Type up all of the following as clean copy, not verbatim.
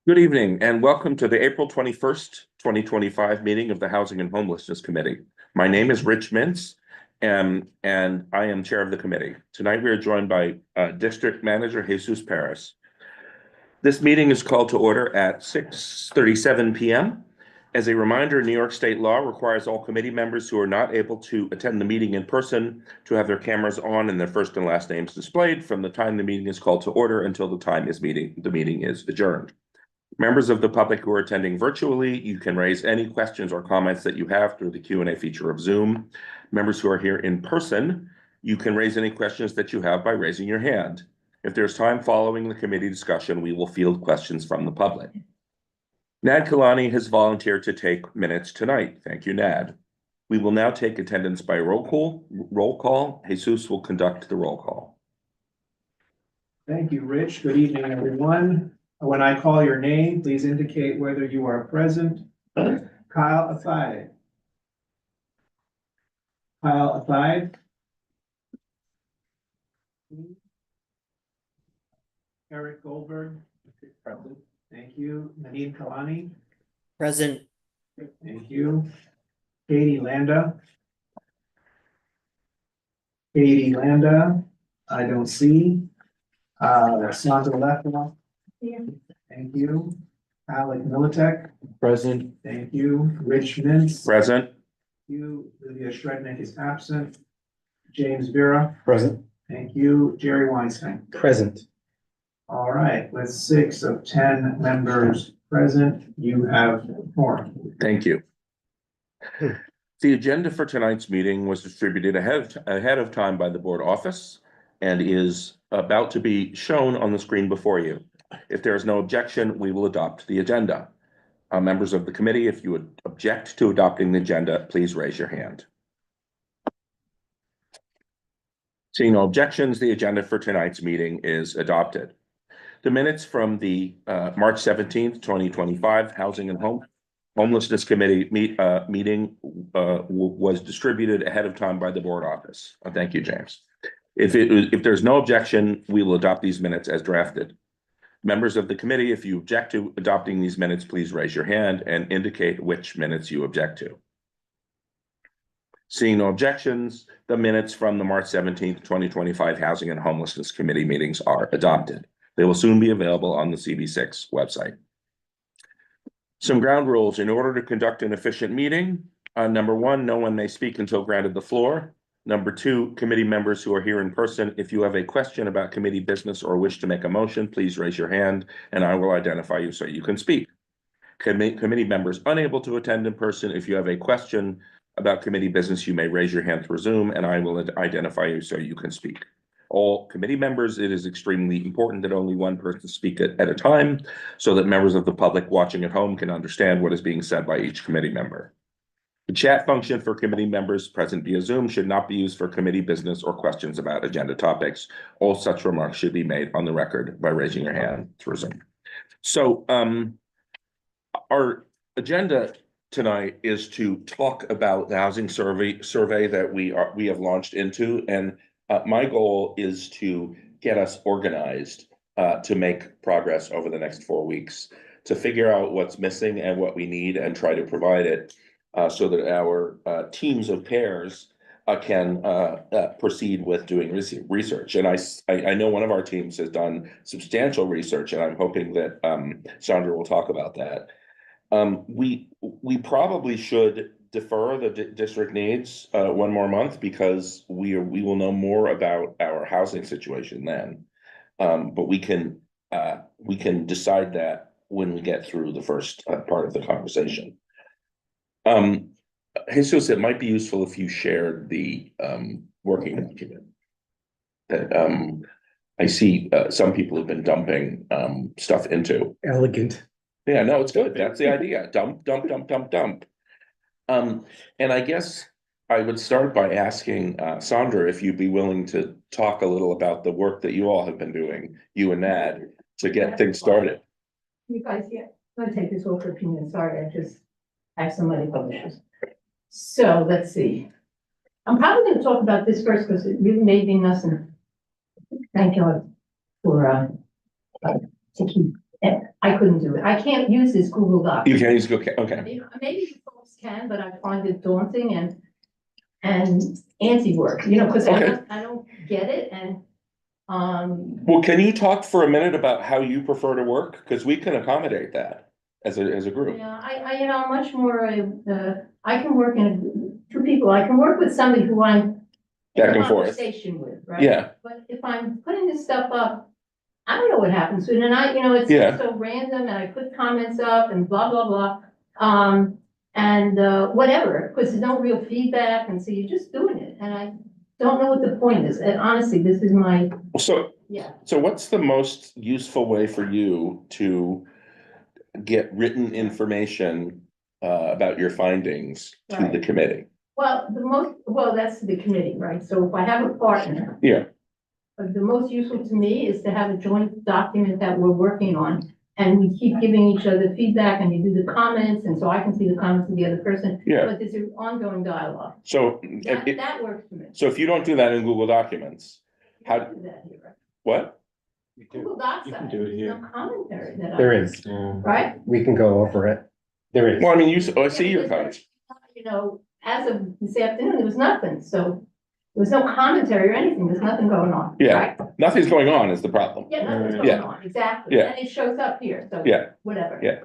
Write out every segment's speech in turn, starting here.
Good evening and welcome to the April 21st, 2025 meeting of the Housing and Homelessness Committee. My name is Rich Mintz and I am chair of the committee. Tonight we are joined by District Manager Jesus Perez. This meeting is called to order at 6:37 p.m. As a reminder, New York state law requires all committee members who are not able to attend the meeting in person to have their cameras on and their first and last names displayed from the time the meeting is called to order until the time the meeting is adjourned. Members of the public who are attending virtually, you can raise any questions or comments that you have through the Q&A feature of Zoom. Members who are here in person, you can raise any questions that you have by raising your hand. If there's time following the committee discussion, we will field questions from the public. Nad Kalani has volunteered to take minutes tonight. Thank you, Nad. We will now take attendance by roll call. Jesus will conduct the roll call. Thank you, Rich. Good evening, everyone. When I call your name, please indicate whether you are present. Kyle Athide. Kyle Athide. Eric Goldberg. Present. Thank you. Nadine Kalani. Present. Thank you. Katie Landa. Katie Landa, I don't see. Sandra Lefkoff. Yeah. Thank you. Alec Militek. Present. Thank you. Rich Mintz. Present. Thank you. Livia Shrednick is absent. James Vera. Present. Thank you. Jerry Weinstein. Present. All right, with 6 of 10 members present, you have four. Thank you. The agenda for tonight's meeting was distributed ahead of time by the board office and is about to be shown on the screen before you. If there is no objection, we will adopt the agenda. Members of the committee, if you would object to adopting the agenda, please raise your hand. Seeing no objections, the agenda for tonight's meeting is adopted. The minutes from the March 17th, 2025 Housing and Homelessness Committee meeting was distributed ahead of time by the board office. Thank you, James. If there's no objection, we will adopt these minutes as drafted. Members of the committee, if you object to adopting these minutes, please raise your hand and indicate which minutes you object to. Seeing no objections, the minutes from the March 17th, 2025 Housing and Homelessness Committee meetings are adopted. They will soon be available on the CB6 website. Some ground rules in order to conduct an efficient meeting. Number one, no one may speak until granted the floor. Number two, committee members who are here in person, if you have a question about committee business or wish to make a motion, please raise your hand and I will identify you so you can speak. Committee members unable to attend in person, if you have a question about committee business, you may raise your hand through Zoom and I will identify you so you can speak. All committee members, it is extremely important that only one person speak at a time so that members of the public watching at home can understand what is being said by each committee member. The chat function for committee members present via Zoom should not be used for committee business or questions about agenda topics. All such remarks should be made on the record by raising your hand through Zoom. So our agenda tonight is to talk about the housing survey that we have launched into, and my goal is to get us organized to make progress over the next 4 weeks, to figure out what's missing and what we need and try to provide it so that our teams of pairs can proceed with doing research. And I know one of our teams has done substantial research, and I'm hoping that Sandra will talk about that. We probably should defer the district needs 1 more month because we will know more about our housing situation then. But we can decide that when we get through the first part of the conversation. Jesus, it might be useful if you shared the working document that I see some people have been dumping stuff into. Elegant. Yeah, no, it's good. That's the idea. Dump. And I guess I would start by asking Sandra if you'd be willing to talk a little about the work that you all have been doing, you and Nad, to get things started. You guys, yeah, I'm gonna take this over for a few minutes. Sorry, I just have some other publishers. So let's see. I'm probably gonna talk about this first because it really made me nothing. Thank you for to keep And I couldn't do it. I can't use this Google Doc. You can't use Google, okay, Maybe you folks can, but I find it daunting and anti-work, you know, because Okay. I don't get it and, well, can you talk for a minute about how you prefer to work? Because we can accommodate that as a group. yeah, you know, I'm much more, I can work two people. I can work with somebody who I'm in Back a and forth. conversation with, right? Yeah, But if I'm putting this stuff up, I don't know what happens to it, and you know, it's Yeah. so random, and I put comments up and blah, blah, blah. And whatever, because there's no real feedback, and so you're just doing it, and I don't know what the point is, and honestly, this is my, so, yeah. so what's the most useful way for you to get written information about your findings to the Right. committee? Well, that's the committee, right? So if I have a partner, Yeah, the most useful to me is to have a joint document that we're working on. And we keep giving each other feedback and you do the comments, and so I can see the comments of the other person. Yeah. But there's an ongoing dialogue. so, That works for me. so if you don't do that in Google Documents, You how- can't do that here, right? what? Google Docs, You can do it there's no commentary that There is, right? we can go over it. There is. Well, I mean, I see Yeah, your because comments. You know, as of this afternoon, there was nothing, so there was no commentary or anything, there's nothing going on. Yeah. Right? Nothing's going on is the problem. Yeah, nothing's Yeah. going on, exactly, Yeah. and it shows up here, so. Yeah. Whatever. Yeah.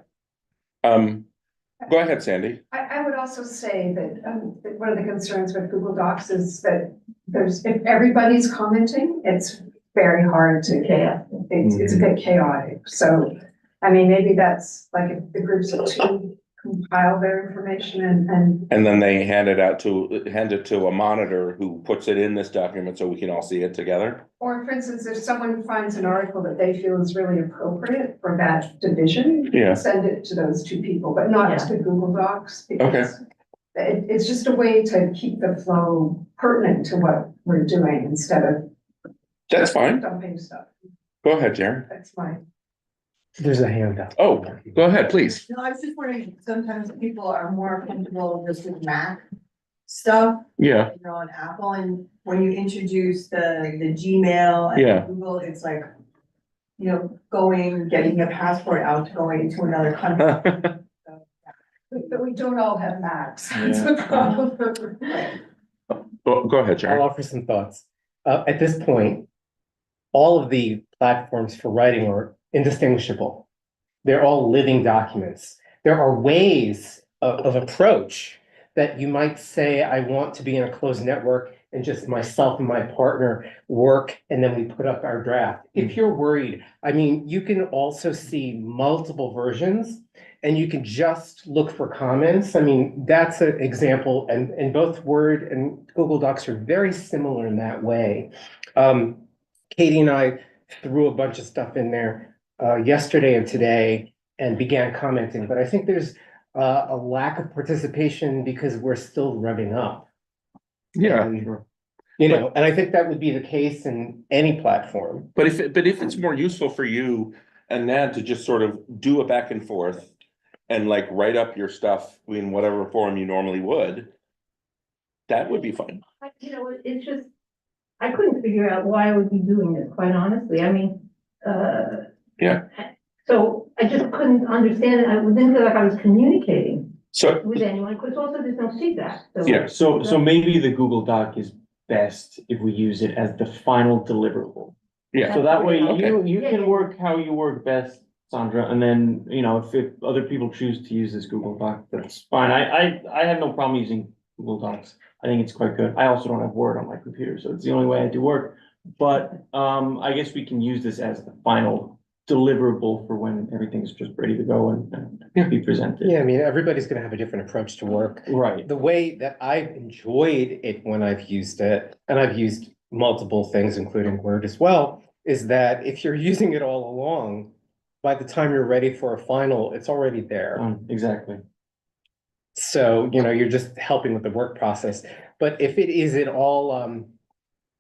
Go ahead, Sandy. I would also say that one of the concerns with Google Docs is that if everybody's commenting, it's very hard to, Okay, it's a bit chaotic. So, I mean, maybe that's like if the groups of two compile their information and And then they hand it to a monitor who puts it in this document so we can all see it together. or for instance, if someone finds an article that they feel is really appropriate for that division, Yeah. send it to those two people, but not to the Google Docs. Because it's just a way to keep the flow pertinent to what we're doing instead of That's fine. dumping stuff. Go ahead, Jaren. That's my. There's a handout. Oh, go ahead, please. No, I was just wondering, sometimes people are more comfortable just with Mac stuff, Yeah, you know, on Apple, and when you introduce the Gmail Yeah. and Google, it's like, you know, getting a passport out, going to another country. But we don't all have Macs. That's the problem. Right. Go ahead, I'll Jaren. offer some thoughts. At this point, all of the platforms for writing are indistinguishable. They're all living documents. There are ways of approach that you might say, I want to be in a closed network and just myself and my partner work, and then we put up our draft. If you're worried, I mean, you can also see multiple versions and you can just look for comments. I mean, that's an example, and both Word and Google Docs are very similar in that way. Katie and I threw a bunch of stuff in there yesterday and today and began commenting, but I think there's a lack of participation because we're still revving up. Yeah, And, you know, and I think that would be the case in any platform. but if it's more useful for you and Nad to just sort of do a back and forth and like write up your stuff in whatever form you normally would, that would be fine. You know, it's just, I couldn't figure out why I would be doing this, quite honestly, I mean, Yeah. So I just couldn't understand it, I didn't feel like I was communicating So, with anyone, because also there's no feedback, so. Yeah. So maybe the Google Doc is best if we use it as the final deliverable. yeah, So that way Okay. you Yeah, can yeah. work how you work best, Sandra, and then, you know, if other people choose to use this Google Doc, that's fine. I have no problem using Google Docs. I think it's quite good. I also don't have Word on my computer, so it's the only way I do work. But I guess we can use this as the final deliverable for when everything's just ready to go and be presented. Yeah, I mean, everybody's gonna have a different approach to work. Right. The way that I've enjoyed it when I've used it, and I've used multiple things, including Word as well, is that if you're using it all along, by the time you're ready for a final, it's already there. Exactly. So, you know, you're just helping with the work process. But if it is at all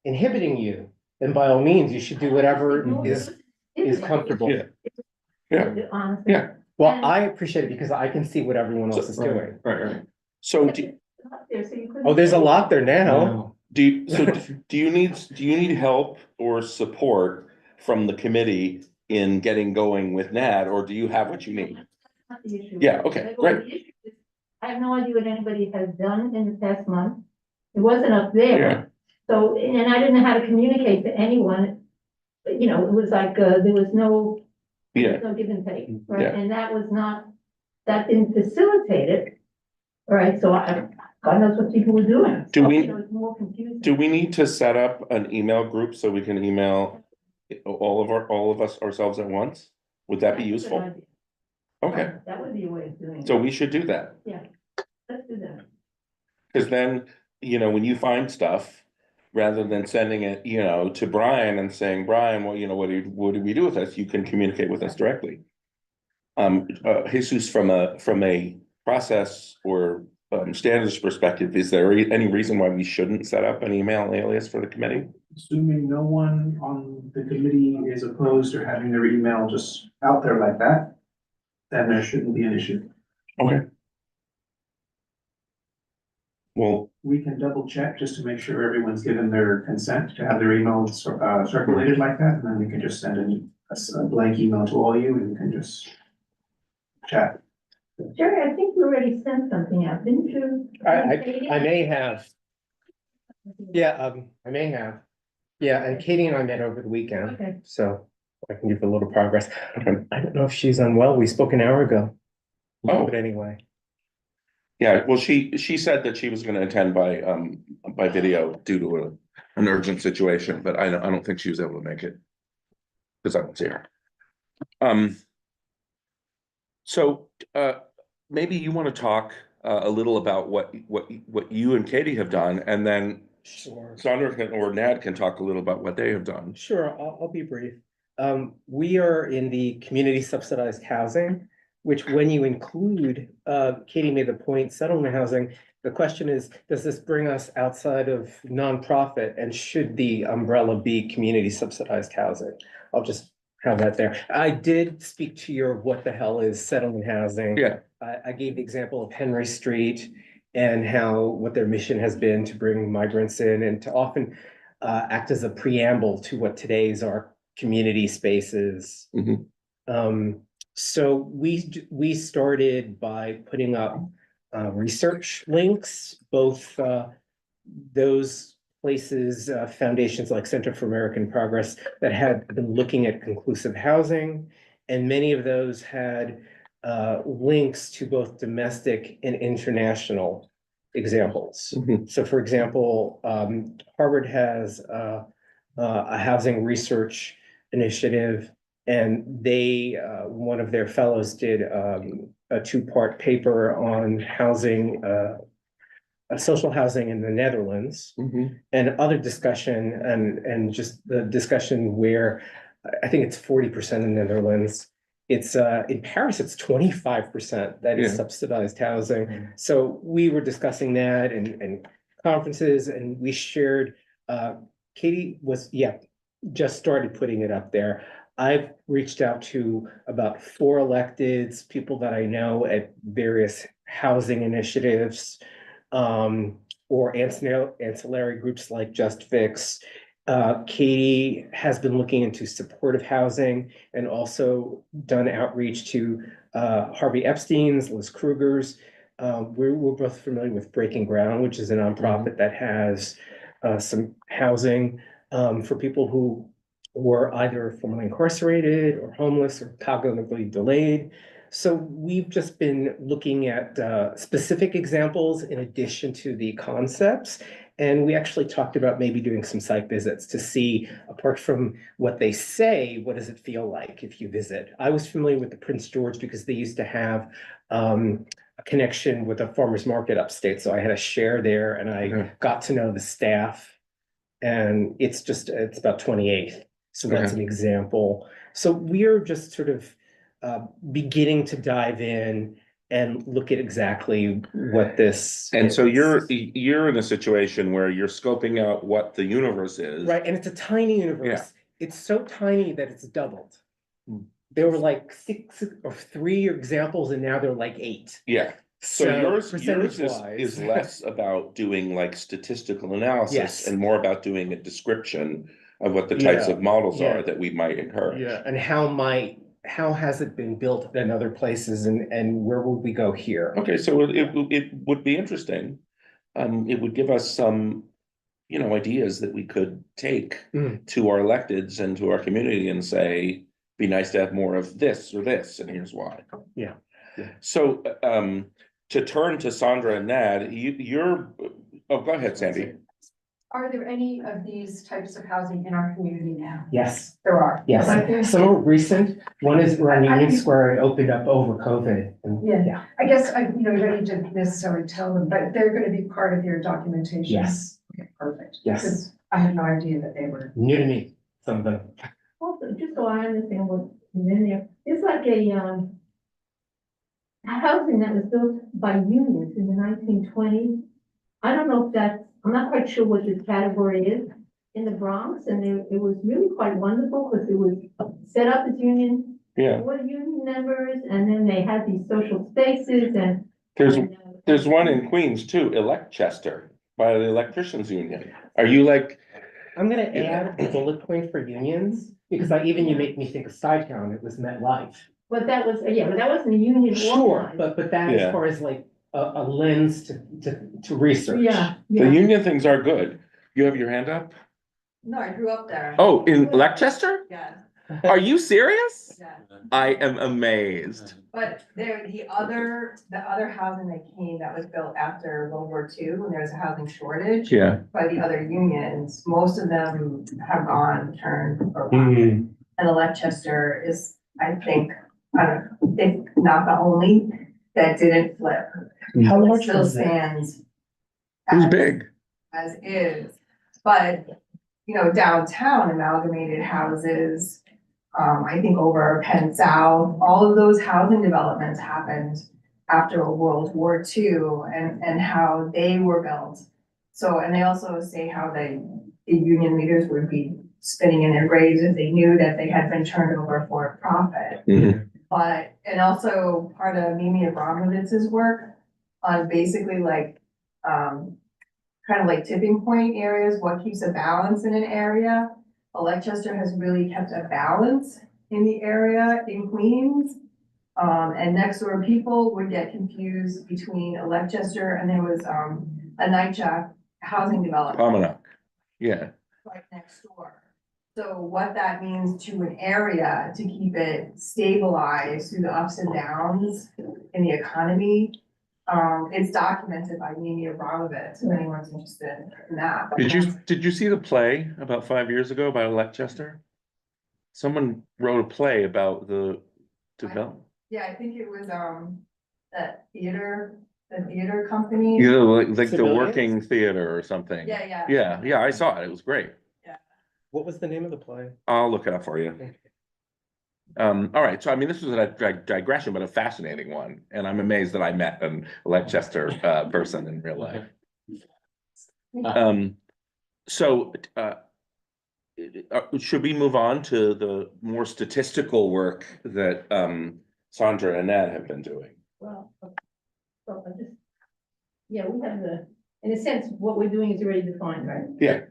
inhibiting you, then by all means, you should do whatever is comfortable. Yeah. Yeah. Honestly. Yeah. Well, I appreciate it because I can see what everyone else is doing. Right. so Oh, there's a lot there now. do you need help or support from the committee in getting going with Nad, or do you have what you need? Not the issue. Yeah, okay, great. The issue is, I have no idea what anybody has done in the past month. It wasn't up Yeah. there. So, and I didn't know how to communicate to anyone. But, you know, it was like, there was no Yeah, no give and take, right? Yeah. And that was not, that didn't facilitate it. Right, so God knows what people were doing. Do So, we- you know, it's more confusing. do we need to set up an email group so we can email all of us ourselves at once? Would that be That's a good useful? idea. Okay, That would be a way of doing it. so we should do that, Let's do that. because then, you know, when you find stuff, rather than sending it, you know, to Brian and saying, Brian, well, you know, what do we do with this? You can communicate with us directly. Jesus, from a process or standards perspective, is there any reason why we shouldn't set up an email alias for the committee? Assuming no one on the committee is opposed to having their email just out there like that, then there shouldn't be an issue. Okay. Well, We can double check just to make sure everyone's given their consent to have their emails circulated like that, and then we can just send a blank email to all you and you can just chat. Jerry, I think you already sent something out, didn't you? I may have. Yeah, I may have. Yeah, and Katie and I met over the weekend, Okay. so I can give a little progress. I don't know if she's unwell. We spoke an hour ago. Oh. But anyway, yeah, well, she said that she was gonna attend by video due to an urgent situation, but I don't think she was able to make it. Because I was here. So, maybe you wanna talk a little about what you and Katie have done, and then sure. Sandra or Nad can talk a little about what they have done. Sure, I'll be brief. We are in the community subsidized housing, which when you include, Katie made the point, settlement housing, the question is, does this bring us outside of nonprofit and should the umbrella be community subsidized housing? I'll just have that there. I did speak to your what the hell is settlement housing. Yeah, I gave the example of Henry Street and how what their mission has been to bring migrants in and to often act as a preamble to what today's our community spaces. Mhm. So we started by putting up research links, both those places, foundations like Center for American Progress that had been looking at conclusive housing, and many of those had links to both domestic and international examples. Mhm. So for example, Harvard has a housing research initiative, and they, one of their fellows did a two-part paper on housing, social housing in the Netherlands, Mhm. and other discussion and just the discussion where I think it's 40% in the Netherlands. It's in Paris, it's 25% that is Yeah. subsidized housing. So we were discussing that and conferences, and we shared, Katie was, just started putting it up there. I've reached out to about 4 electeds, people that I know at various housing initiatives, or ancillary groups like Just Fix. Katie has been looking into supportive housing and also done outreach to Harvey Epstein's, Liz Kruger's. We're both familiar with Breaking Ground, which is a nonprofit that has some housing for people who were either formerly incarcerated or homeless or cognitively delayed. So we've just been looking at specific examples in addition to the concepts. And we actually talked about maybe doing some site visits to see, apart from what they say, what does it feel like if you visit? I was familiar with the Prince George because they used to have a connection with a farmer's market upstate. So I had a share there and I got to know the staff. And it's about 28th. So that's an example. So we're just sort of beginning to dive in and look at exactly what this And so is. you're in a situation where you're scoping out what the universe is. Right, and it's a tiny universe. It's so tiny that it's doubled. There were like 6 or 3 examples, and now there are like 8. Yeah. So yours percentage-wise. is less about doing like statistical analysis Yes. and more about doing a description of what the types Yeah, of models yeah. are that we might encourage. Yeah, and how has it been built in other places and where will we go here? Okay, so it would be interesting. It would give us some, ideas that we could take Mm. to our electeds and to our community and say, be nice to have more of this or this, and here's why. Yeah, yeah. So, to turn to Sandra and Nad, oh, go ahead, Sandy. Are there any of these types of housing in our community now? Yes, There are. yes. Some are recent. One is around Union Square and opened up over COVID. And Yeah, I guess you don't need to necessarily tell them, but they're gonna be part of your documentation. Yes, Okay, perfect. yes. Because I had no idea that they were. New to me, some of them. Also, just so I understand what is in there, it's like a housing that was built by unions in the 1920s. I don't know if that's, I'm not quite sure what this category is in the Bronx, and it was really quite wonderful because it was set up as union, Yeah, for union members, and then they had these social spaces and. there's one in Queens too, Electchester, by the Electricians Union. Are you like, I'm gonna add a bullet point for unions, because you make me think of Sci-Town, it was MetLife. But that was, yeah, but that wasn't a union Sure, organized. but that Yeah. as far as like a lens to research. Yeah, the yeah. union things are good. You have your hand up? No, I grew up there. Oh, in Electchester? Yeah, Are you serious? yeah. I am amazed. But the other housing that came that was built after World War II, when there was a housing shortage. Yeah. By the other unions, most of them have turned around. Mm. And Electchester is, I think, not the only that didn't flip. How It large still was that? stands. It was as- big. As is, but, downtown amalgamated houses, I think over Penn South, all of those housing developments happened after World War II and how they were built. So, and they also say how the union leaders would be spinning in their graves if they knew that they had been turned over for profit. Mhm. But, and also part of Mimi Abramovitz's work on basically kind of like tipping point areas, what keeps a balance in an area. Electchester has really kept a balance in the area in Queens. And next door people would get confused between Electchester and there was, a NYCHA housing development Pomona. Yeah. right next door. So what that means to an area to keep it stabilized through the ups and downs in the economy. It's documented by Mimi Abramovitz, if anyone's interested in that. But Did you see the play about 5 years ago about Electchester? Someone wrote a play about the development. Yeah, I think it was, that the theater company. Either like the Civilians? working theater or something. Yeah. Yeah, I saw it. It was great. What was the name of the play? I'll look it up for you. All right, so I mean, this was a digression, but a fascinating one, and I'm amazed that I met an Electchester person in real life. So should we move on to the more statistical work that Sandra and Ned have been doing? Well, I just, yeah, we have in a sense, what we're doing is already defined, right? Yeah.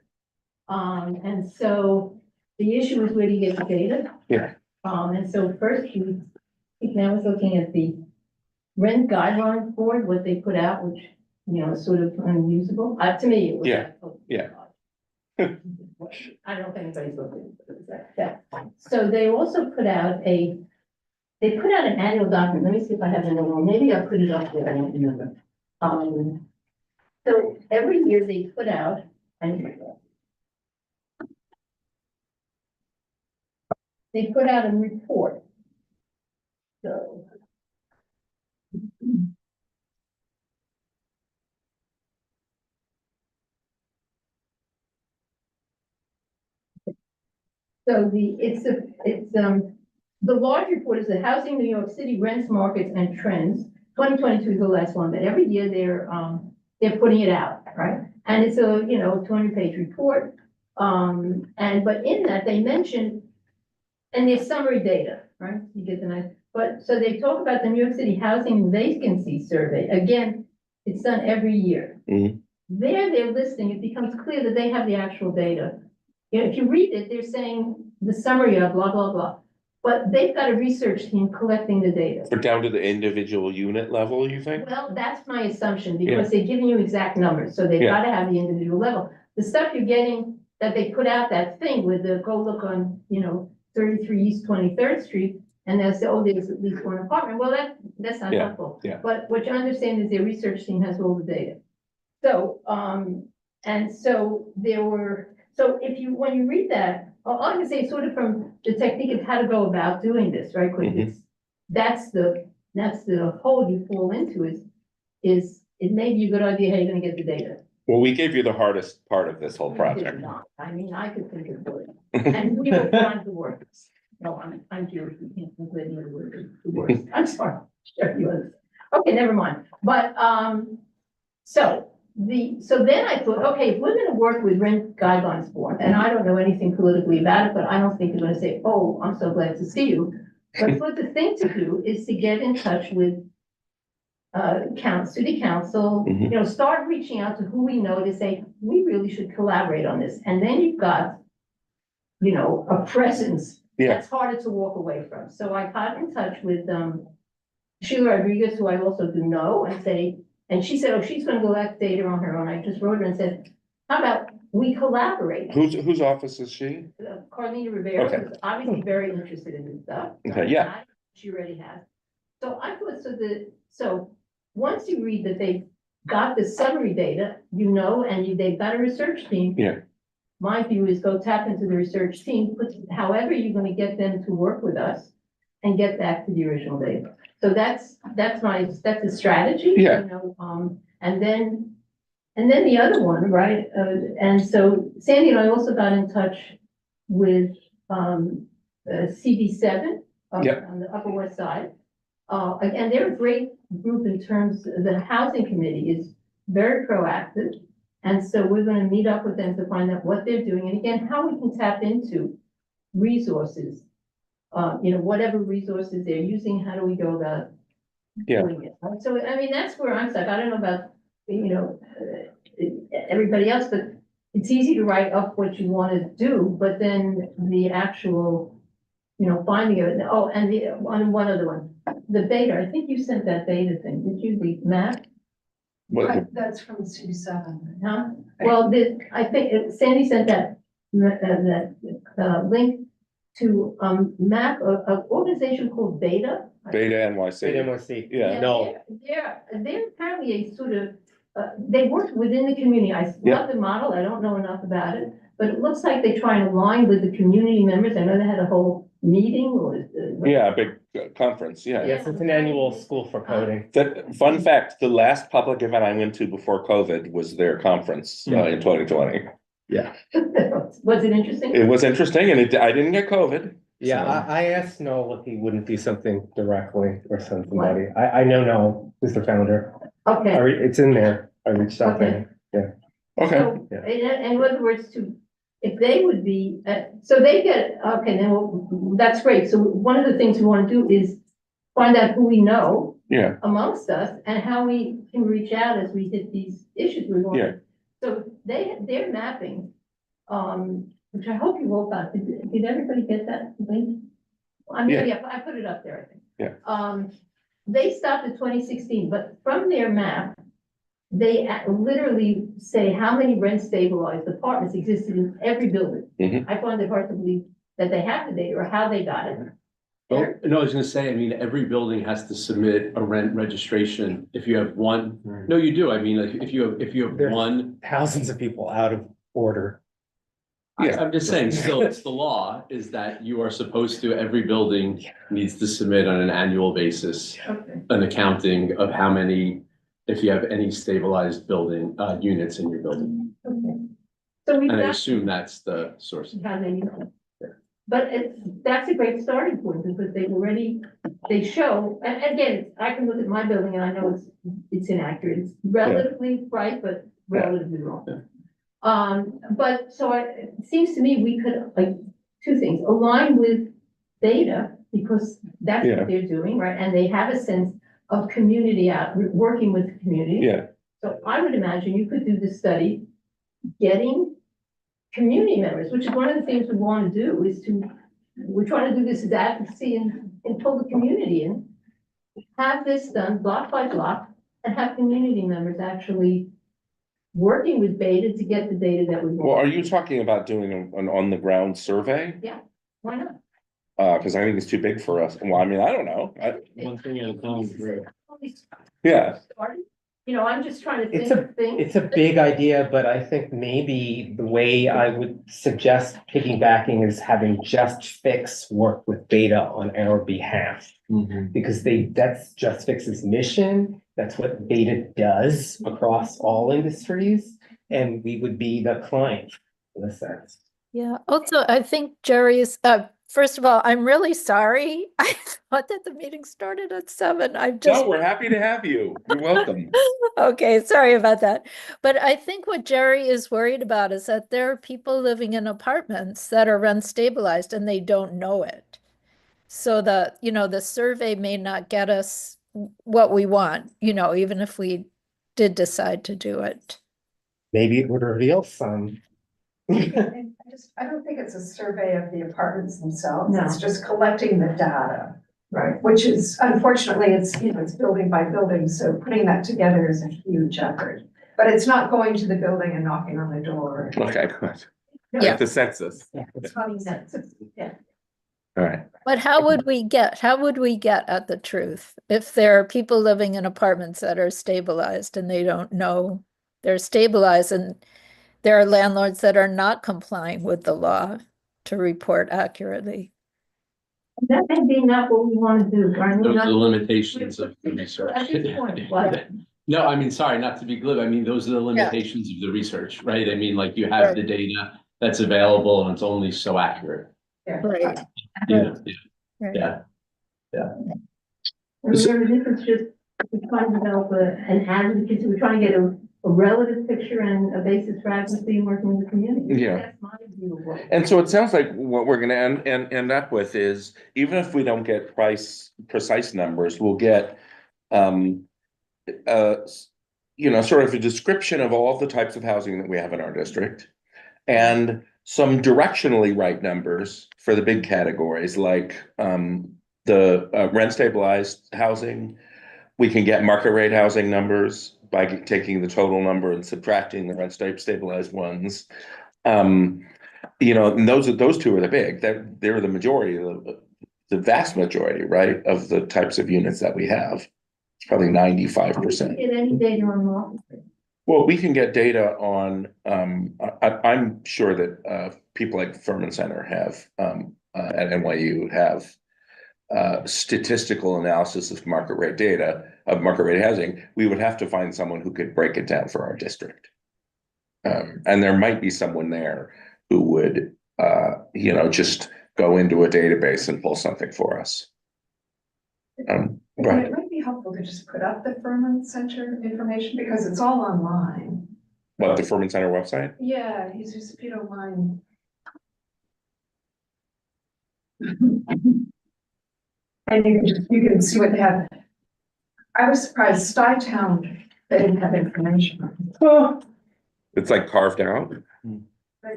And so the issue is where do you get the data? Yeah. And so first now was looking at the rent guidelines board, what they put out, which, is sort of unusable. To me, it was. Yeah, yeah. I don't know if anybody's looking at that. So they also put out an annual document. Let me see if I have another one. Maybe I put it up there. I don't remember. So every year they put out, they put out a report. So. So the large report is the Housing New York City Rents, Markets and Trends. 2022 is the last one, but every year they're putting it out, right? And it's a, 200-page report. But in that they mention, and there's summary data, right? You get the nice, so they talk about the New York City Housing Vacancy Survey. Again, it's done every year. Mhm. They're listing, it becomes clear that they have the actual data. you know, if you read it, they're saying the summary of blah, blah, blah. But they've got a research team collecting the data. Or down to the individual unit level, you think? Well, that's my assumption, because they're giving you exact numbers, so they've Yeah. gotta have the individual level. The stuff you're getting, that they put out that thing with the, go look on, you know, 33 East 23rd Street, and they'll say, oh, there's at least one apartment, well, that's not Yeah, helpful. yeah. But what you understand is their research team has all the data. So, and so so if you, when you read that, all I can say sort of from the technique of how to go about doing this, right? Because Mhm. that's the hole you fall into is it may be a good idea how you're gonna get the data. Well, we gave you the hardest part of this whole You did project. not. I mean, I could think of it, and we will find the words. No, I'm Jewish, we can't think of any other word, the words. I'm sorry. Sure, you understand. Okay, never mind. But, so then I thought, okay, if we're gonna work with rent guidelines board, and I don't know anything politically about it, but I don't think they're gonna say, oh, I'm so glad to see you. But what the thing to do is to get in touch with city council, Mhm. you know, start reaching out to who we know to say, we really should collaborate on this. And then you've got, you know, a presence Yeah. that's harder to walk away from. So I got in touch with Sheila Rodriguez, who I also do know, and she said, oh, she's gonna collect data on her own. I just wrote her and said, how about we collaborate? Whose office is she? Carlina Rivera Okay. was obviously very interested in this stuff. Okay, yeah. She already has. So I thought, so once you read that they've got the summary data, you know, and they've got a research team. Yeah. My view is go tap into the research team, however you're gonna get them to work with us and get back to the original data. So that's a strategy. Yeah. You know, and then the other one, right? And so Sandy and I also got in touch with, CB7 Yep. on the Upper West Side. And they're a great group in terms, the housing committee is very proactive. And so we're gonna meet up with them to find out what they're doing, and again, how we can tap into resources. You know, whatever resources they're using, how do we go about Yeah. doing it? So, I mean, that's where I'm stuck. I don't know about, you know, everybody else, but it's easy to write up what you wanna do, but then the actual, you know, finding it. Oh, and one other one, the beta, I think you sent that beta thing, did you, the map? What, That's from C7. Huh? Well, I think Sandy sent that link to, map of organization called Beta. Beta NYC? NYC. Yeah. No. They're apparently a sort of, they work within the community. I Yeah. love the model. I don't know enough about it, but it looks like they try and align with the community members. I know they had a whole meeting or. Yeah, a big conference, yeah. Yes, it's an annual school for coding. That, fun fact, the last public event I went to before COVID was their conference in 2020. Was it interesting? It was interesting and I didn't get COVID. Yeah, so- I asked Noel if he wouldn't do something directly or send somebody. I know Noel, who's the founder. Okay. It's in there. I reached out to him. Okay, So, Yeah. in other words, if they would be, so they get, okay, then that's great. So one of the things we want to do is find out who we know yeah, amongst us and how we can reach out as we hit these issues we want. Yeah. So they're mapping, which I hope you all got. Did everybody get that link? I mean, Yeah. yeah, I put it up there, I think. Yeah. They stopped at 2016, but from their map, they literally say how many rent stabilized apartments existed in every building. Mhm. I find it hard to believe that they have the data or how they got it. Well, no, I was gonna say, I mean, every building has to submit a rent registration. If you have one, no, you do. I mean, like, if you have There's- one, Thousands of people out of order. Yeah. I'm just saying, still, it's the law is that you are supposed to, every building needs to submit on an annual basis Okay. an accounting of how many, if you have any stabilized building, units in your building. Okay. So we've And I got assume that's the source. how they know. But that's a great starting point because they show, and again, I can look at my building and I know it's inaccurate. It's relatively right, but relatively wrong. But so it seems to me we could, like, two things, align with data because that's Yeah. what they're doing, right? And they have a sense of community working with the community. yeah, So I would imagine you could do the study, getting community members, which is one of the things we want to do, we're trying to do this as advocacy and pull the community in. Have this done block by block and have community members actually working with Beta to get the data that we want. Well, are you talking about doing an on-the-ground survey? Why not? Because I think it's too big for us. Well, I mean, I don't know. One thing at a time. Yeah. You know, I'm just trying to It's think of things. It's a big idea, but I think maybe the way I would suggest piggybacking is having Just Fix work with Beta on our behalf. Because that's Just Fix's mission, that's what Beta does across all industries, and we would be the client in a sense. Yeah, also, I think Jerry is, first of all, I'm really sorry. I thought that the meeting started at 7. I've just, No, we're happy to have you. You're welcome. okay, sorry about that. But I think what Jerry is worried about is that there are people living in apartments that are rent stabilized and they don't know it. So the survey may not get us what we want, even if we did decide to do it. Maybe it would reveal some. I don't think it's a survey of the apartments themselves, No. it's just collecting the data. Right, which is, unfortunately, it's building by building, so putting that together is a huge effort. But it's not going to the building and knocking on the door. Okay, good. Yeah. Like the census. It's not All right. But how would we get at the truth if there are people living in apartments that are stabilized and they don't know they're stabilized, and there are landlords that are not complying with the law to report accurately? That may be not what we want to do, right? Those are the limitations of the research. At this point, what? No, I mean, sorry, not to be glib. I mean, those are the limitations of the research, right? I mean, like you have the data that's available and it's only so accurate. Right. You know, Right. yeah. Remember, this is just, we're trying to develop an advocacy, we're trying to get a relative picture and a basis for advocacy and working with the community. Yeah. That's my view of what. And so it sounds like what we're gonna end up with is, even if we don't get precise numbers, we'll get sort of a description of all the types of housing that we have in our district, and some directionally right numbers for the big categories, like the rent stabilized housing. We can get market rate housing numbers by taking the total number and subtracting the rent stabilized ones. And those two are the big, they're the majority of the vast majority, right, of the types of units that we have. It's probably 95%. Get any data on market. Well, we can get data on, I'm sure that people like Furman Center have, at NYU have statistical analysis of market rate data, of market rate housing. We would have to find someone who could break it down for our district. And there might be someone there who would, just go into a database and pull something for us. Right. It might be helpful to just put up the Furman Center information because it's all online. What, the Furman Center website? Yeah, if you don't mind. And you can see what they have. I was surprised, Stuytown, they didn't have information. It's like carved out.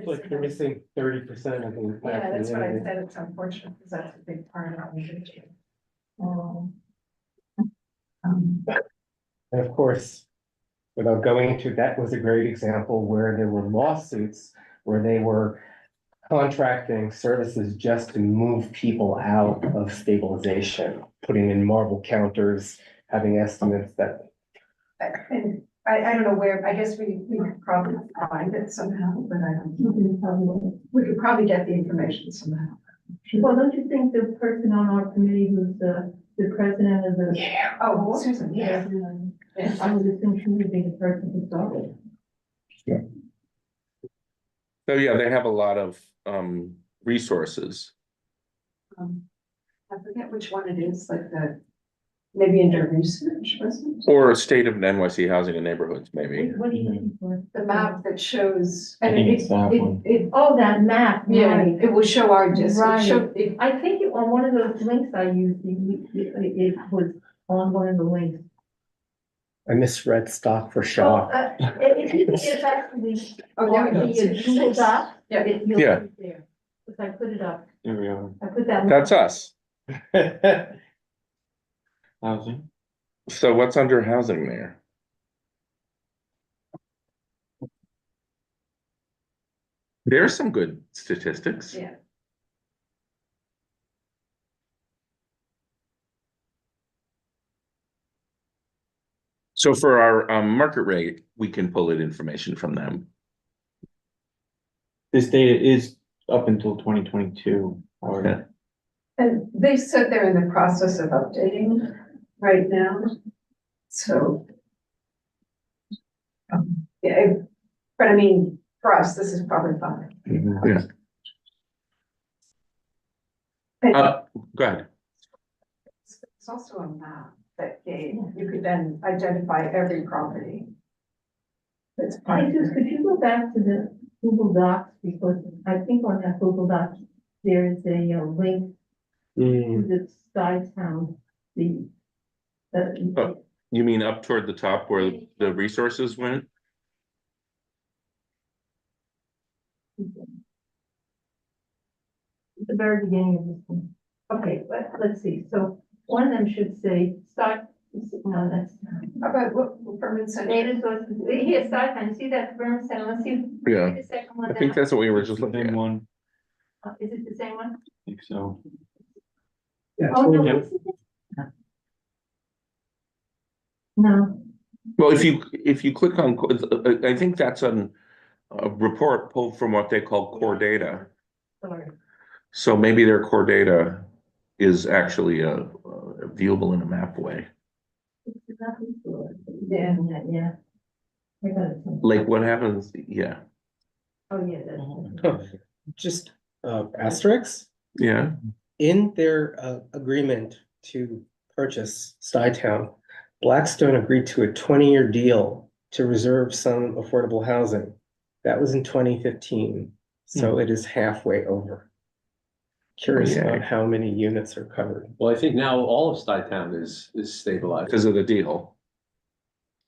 Like you're missing 30% of the impact. Yeah, that's what I said, it's unfortunate, because that's a big part of it. And of course, without going into, that was a great example where there were lawsuits where they were contracting services just to move people out of stabilization, putting in marble counters, having estimates that. And I don't know where, I guess we could probably find it somehow, but I don't know. We could probably get the information somehow. Well, don't you think the person on our committee who's the president of the. Yeah. Oh, Susan, Yeah. I would assume she would be the person who started. So yeah, they have a lot of resources. I forget which one it is, like maybe under research, wasn't it? Or a state of NYC housing and neighborhoods, maybe. What are you looking for? The map that shows. I think it's that one. Oh, that map, Yeah, right. it will show our district. Right. I think on one of those links I used, it was on one of the links. I misread stock for Well, shock. it's actually Oh, there we go. the Google Doc. Yeah. You'll Yeah. see it there, because I put it up, There we are. I put that. That's us. Housing. So what's under housing there? There's some good statistics. Yeah. So for our market rate, we can pull in information from them. This data is up until 2022. Okay. And they said they're in the process of updating right now, so. Yeah, but I mean, for us, this is probably fine. Yeah. Go ahead. It's also a map that you could then identify every property. That's part Hey, of just, it. could you go back to the Google Docs, because I think on that Google Docs, there is a link to the Skytown, the. Oh. You mean up toward the top where the resources went? At the very beginning of this one. Okay, let's see, so one of them should say, start, no, that's. How about what Berman said? Data sources, here, Skytown, see that Burn Center, let's see. Yeah. read the second one I think down. that's what we were It's just the looking same at. one. Is it the same one? I think so. Yeah, Oh, no. Yeah. this is it. No, Well, if you click on, I think that's a report pulled from what they call core data. sorry. So maybe their core data is actually viewable in a map way. It's not this one. Yeah. Yeah. I got it. Like what happens? Yeah, Oh, yeah, that's. Just asterisks, yeah. in their agreement to purchase Stuytown, Blackstone agreed to a 20-year deal to reserve some affordable housing. That was in 2015, so it is halfway over. Curious Okay. about how many units are covered. Well, I think now all of Stuytown is stabilized Because of the deal.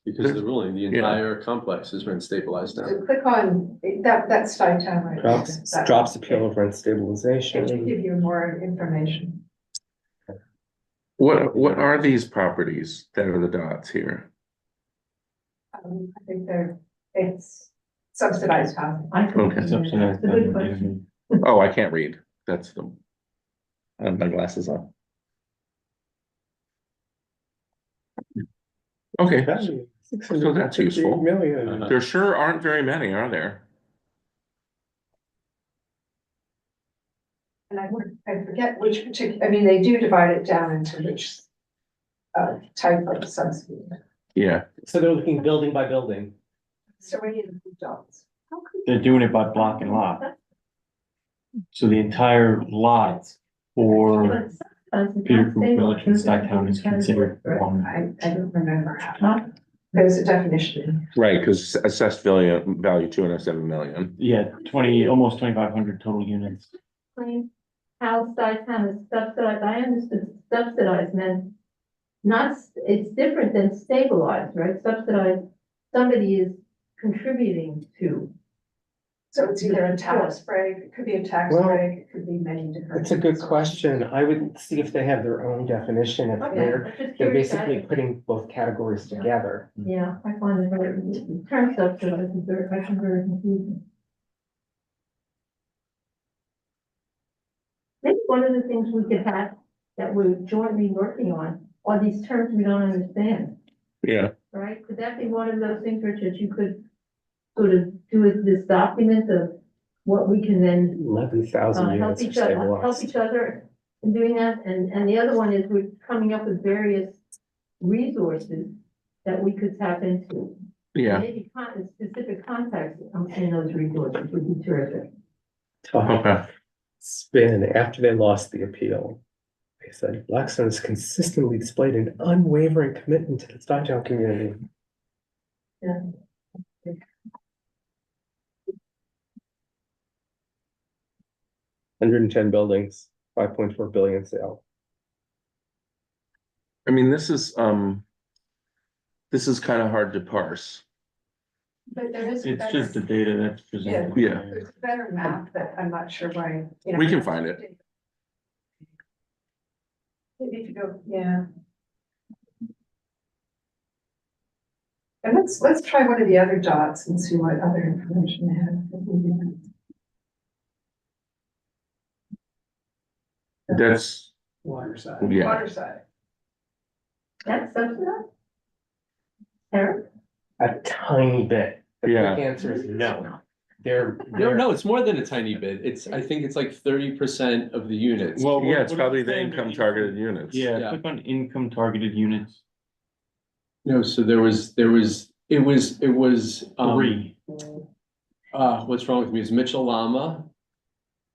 because of the ruling. The Yeah. entire complex has been stabilized now. So click on that's Stuytown right now. That- Drops appeal of rent It should stabilization. give you more information. What are these properties that are the dots here? I think it's subsidized housing. I couldn't Okay. do that. Subsidized It's a good housing, question. Oh, I can't read. That's the. I have my glasses on. Okay, so that's useful. Million. There sure aren't very many, are there? And I forget which particular, I mean, they do divide it down into which type of subsidy. Yeah, So they're looking building by building. So we need the dots. They're doing it by block and lot. So the entire lot for Peter Creek Village and Stuytown is considered one. I don't remember how. There's a definition. right, because assessed value 207 million. Yeah, almost 2,500 total units. Explain how Skytown is subsidized, I understood subsidized meant not, it's different than stabilized, right? Subsidized, somebody is contributing to. So it's either a tax break, it could be a tax Well, break, it could be many different. It's a good question. I would see if they have their own definition. If Okay, they're, I'm just they're curious. basically putting both categories together. Yeah, I find it very, the term subsidized is very, I find very confusing. Maybe one of the things we could have that we're jointly working on are these terms we don't understand, Yeah, right? Could that be one of those things, Richard, you could sort of do this document of what we can then 11,000 help units are each other, help stabilized. each other in doing that, and the other one is we're coming up with various resources that we could tap into. yeah. Maybe specific context in those resources would be terrific. Tough Okay. spin after they lost the appeal. They said Blackstone has consistently displayed an unwavering commitment to the Stuytown community. Yeah. 110 buildings, 5.4 billion sale. I mean, this is kind of hard to parse. But there is. a It's just the better- data that's presented. Yeah. There's a better map that I'm not sure why, you know. We can find it. Maybe if you go, yeah. And let's try one of the other dots and see what other information they have. That's, Water side. yeah, Water side. That's subsidized? Eric? A tiny bit. The Yeah. quick answer is no. No, it's more than a tiny bit. I think it's like 30% of the units. Well, yeah, it's what probably does it the say under income targeted units. Yeah, Yeah. click on income targeted units. No, so it was, Three. what's wrong with me is Mitchell Lama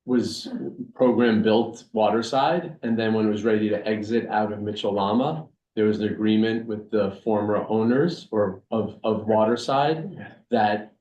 was program built waterside, and then when it was ready to exit out of Mitchell Lama, there was an agreement with the former owners of waterside that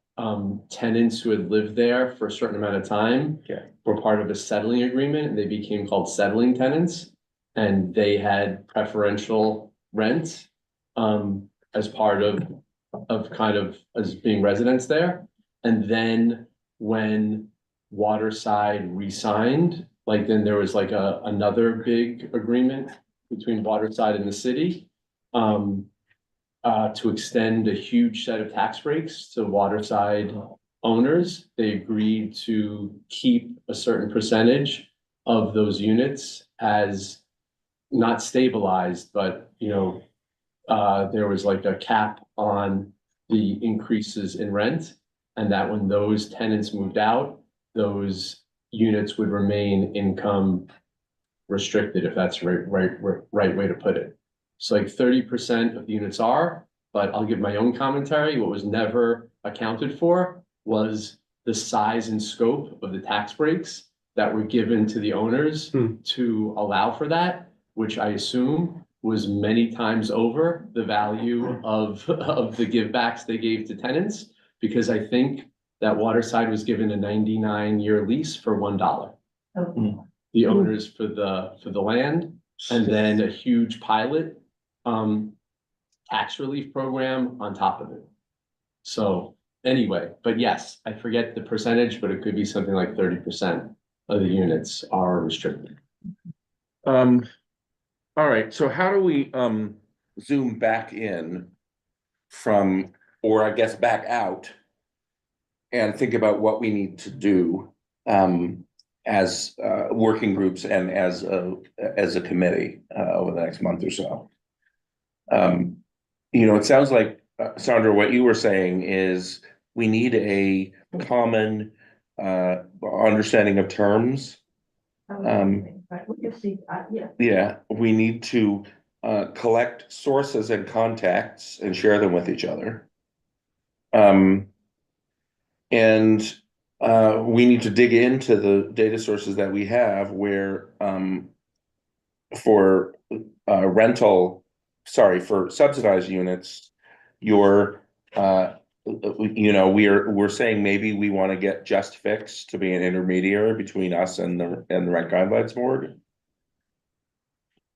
tenants who had lived there for a certain amount of time Yeah. were part of a settling agreement, and they became called settling tenants. And they had preferential rent as part of kind of as being residents there. And then when Waterside re-signed, like then there was like another big agreement between Waterside and the city to extend a huge set of tax breaks to Waterside owners. They agreed to keep a certain percentage of those units as not stabilized, but there was like a cap on the increases in rent. And that when those tenants moved out, those units would remain income restricted, if that's the right way to put it. So like 30% of the units are, but I'll give my own commentary. What was never accounted for was the size and scope of the tax breaks that were given to the owners to allow for that, which I assume was many times over the value of the givebacks they gave to tenants, because I think that Waterside was given a 99-year lease for $1. The owners for the land, and then a huge pilot tax relief program on top of it. So anyway, but yes, I forget the percentage, but it could be something like 30% of the units are restricted. All right, so how do we zoom back in from, or I guess back out, and think about what we need to do as working groups and as a committee over the next month or so? It sounds like, Sandra, what you were saying is we need a common understanding of terms. Right, we can see, yeah. Yeah, we need to collect sources and contacts and share them with each other. And we need to dig into the data sources that we have where for for subsidized units, we're saying maybe we want to get Just Fix to be an intermediary between us and the Rent Guidelines Board.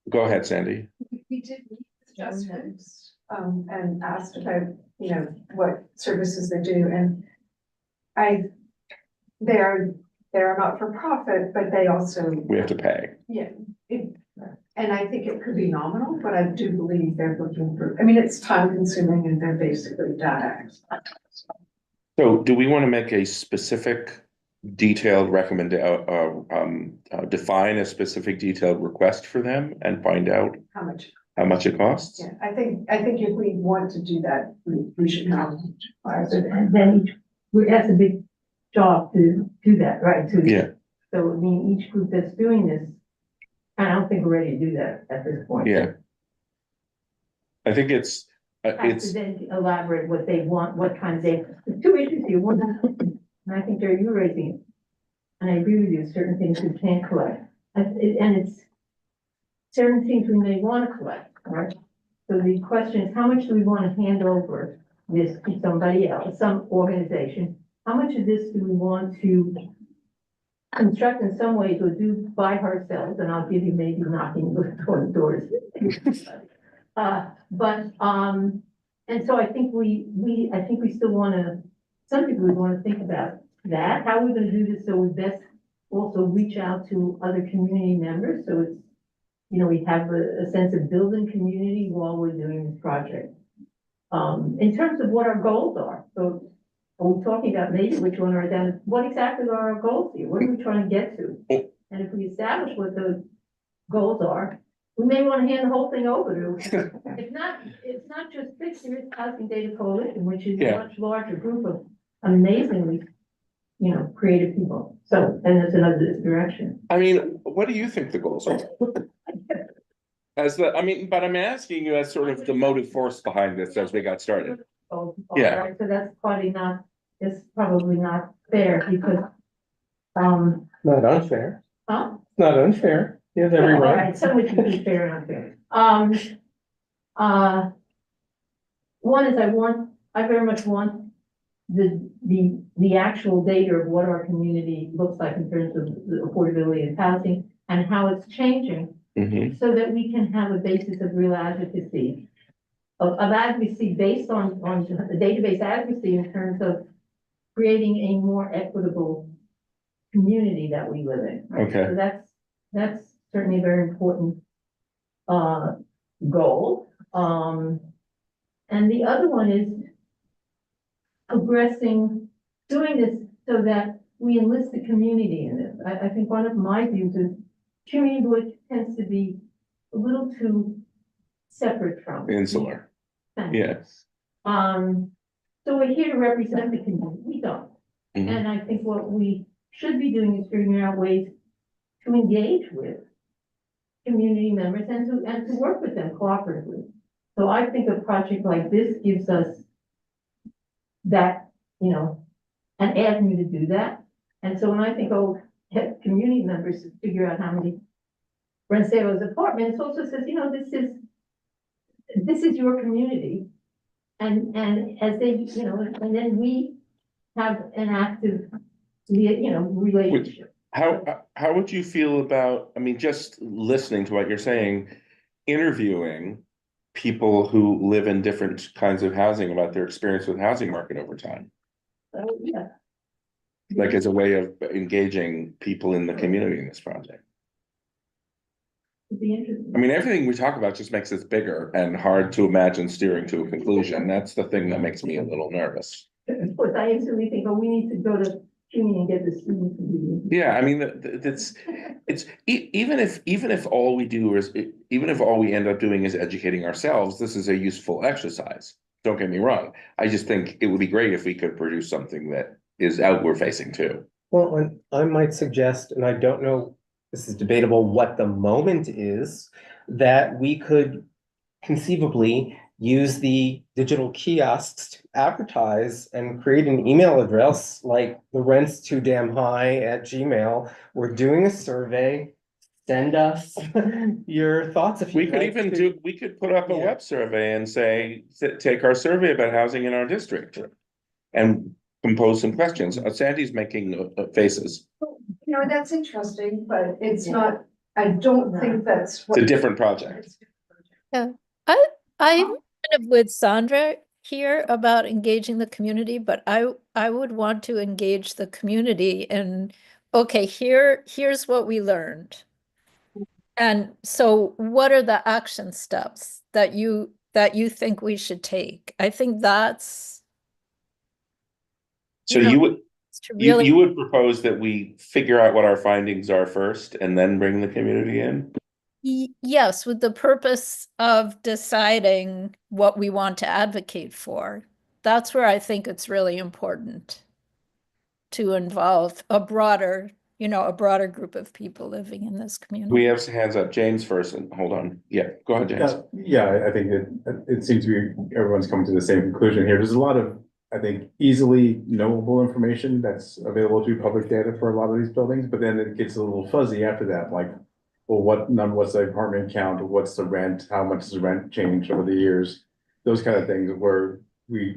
Go ahead, Sandy. We did meet with Just Fix, and asked about, what services they do, and they're not for profit, but they also. We have to pay. Yeah, and I think it could be nominal, but I do believe they're looking for, it's time consuming and they're basically data. So do we want to make a specific detailed define a specific detailed request for them and find out How much? it costs? Yeah, I think if we want to do that, we should know. And then it has a big job to do that, right? Yeah. So, each group that's doing this, I don't think we're ready to do that at this point. Yeah. I think it's Have to then elaborate what they want, what kind of data. There's two issues here. One, and I think, Jerry, you're raising it. And I agree with you, certain things we can't collect. And it's certain things we may want to collect, right? So the question is, how much do we want to hand over this to somebody else, some organization? How much of this do we want to construct in some ways or do by ourselves? And I'll give you maybe knocking on doors. and so I think I think we still wanna, some people would wanna think about that, how we're gonna do this, so we best also reach out to other community members, so it's, you know, we have a sense of building community while we're doing this project. In terms of what our goals are, so are we talking about maybe which one are down, what exactly are our goals here? What are we trying to get to? And if we establish what those goals are, we may want to hand the whole thing over to, it's not just Fixers Housing Data Coalition, which is a Yeah. much larger group of amazingly, you know, creative people. So, and that's another direction. I mean, what do you think the goals are? But I'm asking you as sort of the motive force behind this as we got started. Oh, Yeah. right, so that's it's probably not fair because, Not unfair, huh? not unfair. You have every All right. right, so we can be fair and unfair. One is I very much want the actual data of what our community looks like in terms of the affordability of housing and how it's changing, Mhm. so that we can have a basis of real advocacy. Of advocacy based on the database advocacy in terms of creating a more equitable community that we live in. Right? Okay. So that's certainly a very important goal. And the other one is doing this so that we enlist the community in this. I think one of my views is community work tends to be a little too separate from. Insular. Thank you. Yes. So we're here to represent the community. We don't. Mhm. And I think what we should be doing is figuring out ways to engage with community members and to work with them cooperatively. So I think a project like this gives us that, you know, an avenue to do that. And so when I think, have community members to figure out how many rent sales apartments, also says, you know, this is your community. And as they, you know, and then we have an active, you know, relationship. How would you feel about, I mean, just listening to what you're saying, interviewing people who live in different kinds of housing about their experience with housing market over time? So, yeah. Like as a way of engaging people in the community in this project. It'd be interesting. I mean, everything we talk about just makes this bigger and hard to imagine steering to a conclusion. That's the thing that makes me a little nervous. Of course, I instantly think, we need to go to CUNY and get the students to do this. Yeah, I mean, even if all we do is, even if all we end up doing is educating ourselves, this is a useful exercise. Don't get me wrong. I just think it would be great if we could produce something that is outward facing too. Well, and I might suggest, and I don't know, this is debatable, what the moment is, that we could conceivably use the digital kiosks to advertise and create an email address like the rent's too damn high at Gmail. We're doing a survey. Send us your thoughts if you We could put up a Yeah. web survey and say, take our survey about housing in our district. And compose some questions. Sandy's making faces. You know, that's interesting, but it's not, I don't think that's It's what. a different project. I'm kind of with Sandra here about engaging the community, but I would want to engage the community and, okay, here's what we learned. And so what are the action steps that you think we should take? I think that's, So you know, you would, to really, you would propose that we figure out what our findings are first and then bring the community in? yes, with the purpose of deciding what we want to advocate for. That's where I think it's really important to involve a broader group of people living in this community. We have hands up. James first, and hold on. Yeah, go ahead, James. Yeah, I think it seems to be everyone's coming to the same conclusion here. There's a lot of, I think, easily knowable information that's available through public data for a lot of these buildings, but then it gets a little fuzzy after that, like, well, what's the apartment count, what's the rent, how much does the rent change over the years? Those kind of things where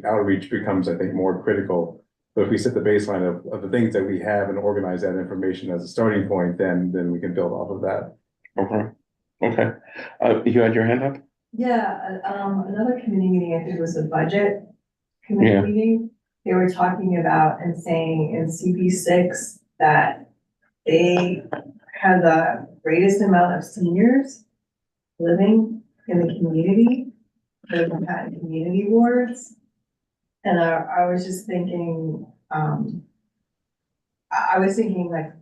outreach becomes, I think, more critical. But if we set the baseline of the things that we have and organize that information as a starting point, then we can build off of that. Okay. You had your hand up? Yeah, another committee meeting, I think it was a budget committee Yeah. meeting. They were talking about and saying in CP6 that they have the greatest amount of seniors living in the community. They've had community wards. And I was just thinking, I was thinking like,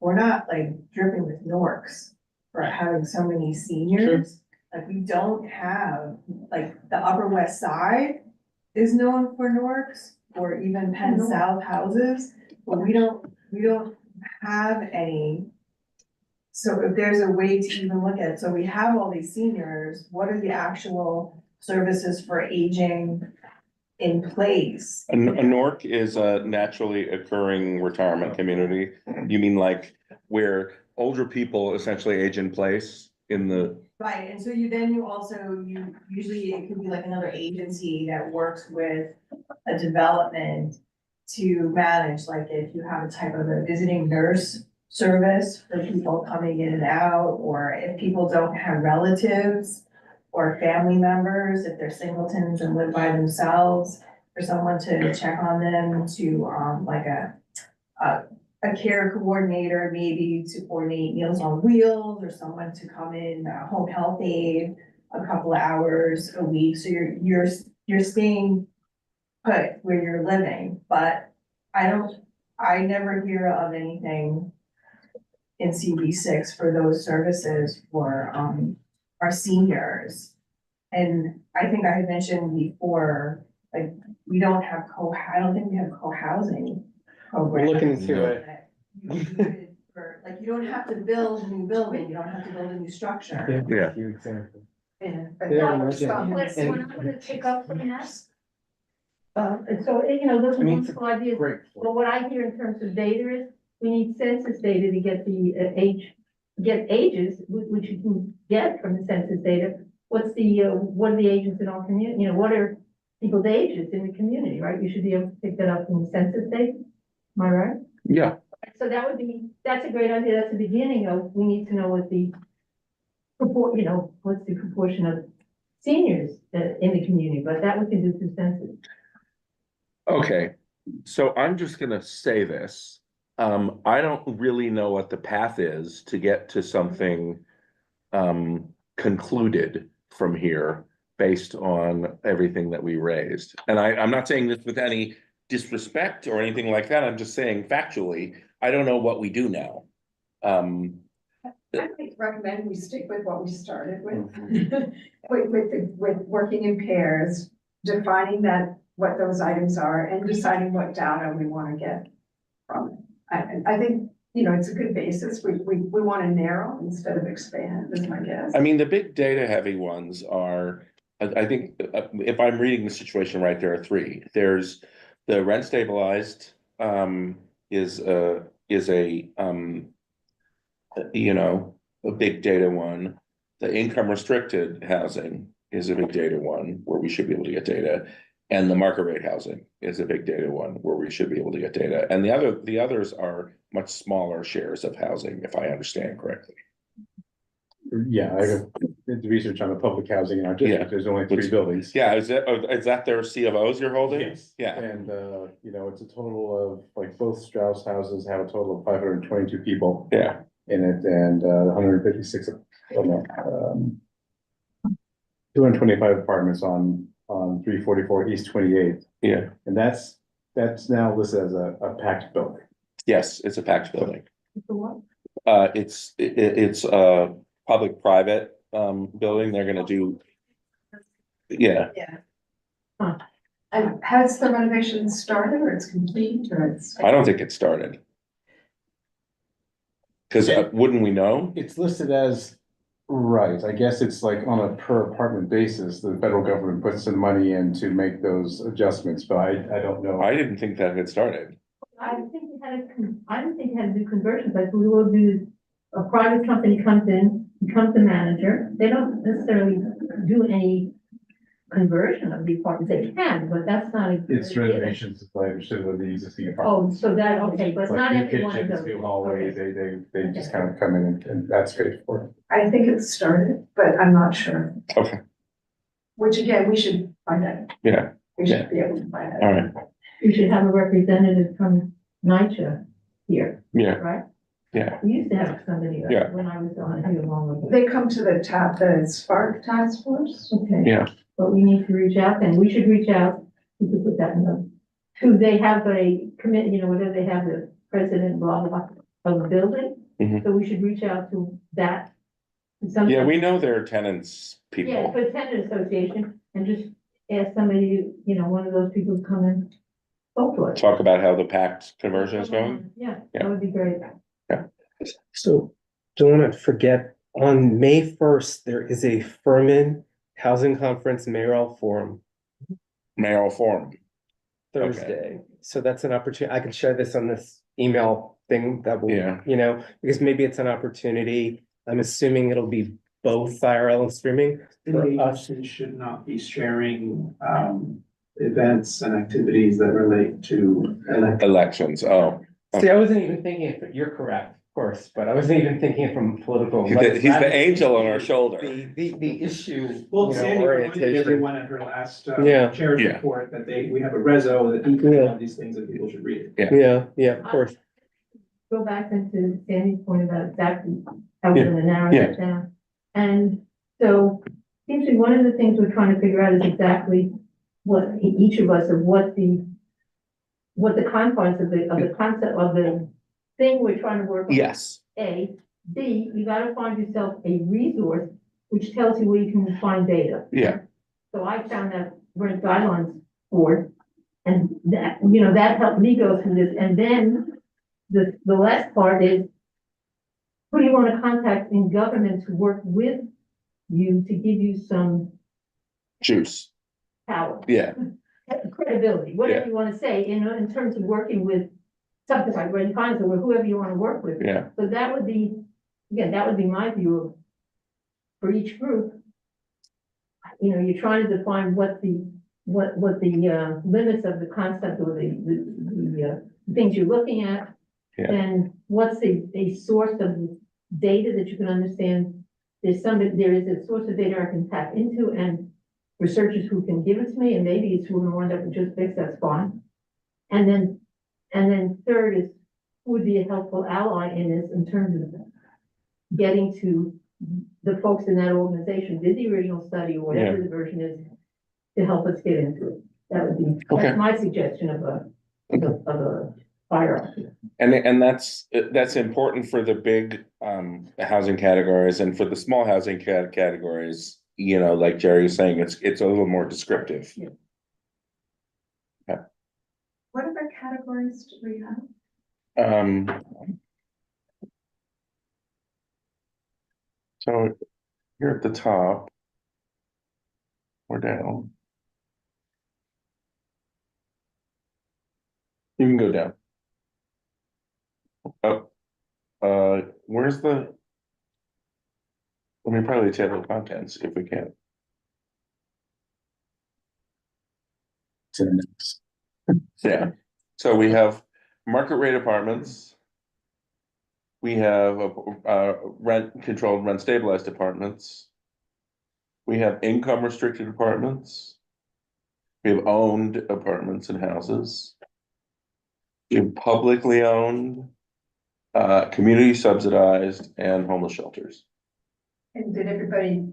we're not like dripping with Norks for having so many seniors. Like we don't have, like the Upper West Side is known for Norks or even Penn South houses, but we don't have any. So if there's a way to even look at it, so we have all these seniors, what are the actual services for aging in place? A NORC is a naturally occurring retirement community. You mean like where older people essentially age in place in the, Right, and so you also, usually it could be like another agency that works with a development to manage, like if you have a type of a visiting nurse service for people coming in and out, or if people don't have relatives or family members, if they're singletons and live by themselves, for someone to check on them, to, like a care coordinator, maybe to coordinate Meals on Wheels, or someone to come in, home health aide a couple of hours a week, so you're staying put where you're living, but I never hear of anything in CB6 for those services for, our seniors. And I think I had mentioned before, like, I don't think we have co-housing We're programs. looking into it. Like, you don't have to build a new building, you don't have to build a new structure. Yeah. Few examples. Yeah, Yeah, but imagine. some- What's And- one I'm gonna pick up from that? And so, you know, those I are mean, it's a wonderful ideas. Great. But what I hear in terms of data is, we need census data to get the get ages, which you can get from the census data. What are the ages in our community, you know, what are people's ages in the community, right? You should be able to pick that up from the census data, am I right? yeah. So that's a great idea, that's the beginning of, we need to know what the what's the proportion of seniors in the community, but that we can do through census. Okay, so I'm just gonna say this. I don't really know what the path is to get to something concluded from here based on everything that we raised. And I'm not saying this with any disrespect or anything like that. I'm just saying factually, I don't know what we do now. I think recommend we stick with what we started with. With working in pairs, defining what those items are and deciding what data we want to get from it. I think, you know, it's a good basis. We want to narrow instead of expand, is my guess. I mean, the big data heavy ones are, I think, if I'm reading the situation right, there are three. There's the rent stabilized, is a, you know, a big data one. The income restricted housing is a big data one where we should be able to get data. And the market rate housing is a big data one where we should be able to get data. And the others are much smaller shares of housing, if I understand correctly. Yeah, I did research on the public housing in our Yeah. district, there's only 3 buildings. Yeah, is that their C of Os you're holding? Yes. Yeah. And, you know, it's a total of, like, both Strauss houses have a total of 522 people Yeah, in it, and 156, 225 apartments on 344 East 28th. yeah. And that's now listed as a packed building. Yes, it's a packed building. For what? It's a public-private building. They're gonna do. Yeah, And has the renovation started, or it's complete, or it's? I don't think it started. Cause wouldn't we know? It's listed as, right, I guess it's like on a per apartment basis, the federal government puts some money in to make those adjustments, but I don't know. I didn't think that had started. I didn't think you had to do conversions, like we will do, a private company comes in, becomes the manager, they don't necessarily do any conversion of the apartments, they can, but that's not. It's renovations, if I understood, of the existing apartment. Oh, so that, okay, but It's not like new every one of kitchens, those. new hallways, Okay. they just kind of come in and that's paid for. I think it started, but I'm not sure. Okay. which again, we should find out. Yeah, We should be able to find out. all right, We should have a representative from NYCHA here, yeah, right? yeah, We used to have somebody Yeah. when I was on here long ago. They come to the Spark Task Force. Okay. yeah, But we need to reach out, and we should reach out, we could put that in the, who they have a committee, you know, whether they have the president, blah, blah, of the building. Mhm. So we should reach out to that. Some- yeah, we know there are tenants, Yeah, people, for the tenant association, and just ask somebody, you know, one of those people to come and talk to us. talk about how the PACT conversion is going. Yeah, Yeah. that would be great. So don't want to forget, on May 1st, there is a Furman Housing Conference Mayoral Forum, Mayoral forum, Thursday. So that's an opportunity. I can share this on this email thing that will, Yeah. you know, because maybe it's an opportunity. I'm assuming it'll be both IRL and streaming. The For us. agency should not be sharing, events and activities that relate to elections, oh, See, I wasn't even thinking it, you're correct, of course, but I wasn't even thinking it from political. he's the angel on our shoulder. The issue, Well, you know, Sandy reminded orientation. everyone at her last, Yeah. chair's Yeah. report that we have a reso that details Yeah. all these things that people should read. Yeah, of course. Go back into Sandy's point about exactly how we're gonna narrow Yeah. that down. And so, seems to be one of the things we're trying to figure out is exactly what each of us, of what the confines of the concept of the thing we're trying to work on. Yes, A, B, you gotta find yourself a resource which tells you where you can find data. yeah, So I found that rent guidelines board, and that, you know, that helped me go through this, and then the last part is, who do you want to contact in government to work with you to give you some juice, power, yeah, credibility, whatever you want to say, in terms of working with something like Rent Council or whoever you want to work with. yeah, So that would be, again, that would be my view of, for each group. You know, you're trying to define what the limits of the concept or the things you're looking at. Yeah. And what's a source of data that you can understand? There is a source of data I can tap into, and researchers who can give it to me, and maybe it's who one that we just fix, that's fine. And then third is, who would be a helpful ally in this in terms of getting to the folks in that organization, did the original study or whatever the version is, to help us get into it. That would be, Okay. that's my suggestion of a hierarchy. and that's important for the big housing categories, and for the small housing categories, you know, like Jerry was saying, it's a little more descriptive. What other categories do we have? So here at the top, or down. You can go down. Oh, where's the? Let me probably table contents if we can. To the next. Yeah, so we have market rate apartments. We have controlled rent stabilized apartments. We have income restricted apartments. We have owned apartments and houses. We have publicly owned, community subsidized, and homeless shelters. And did everybody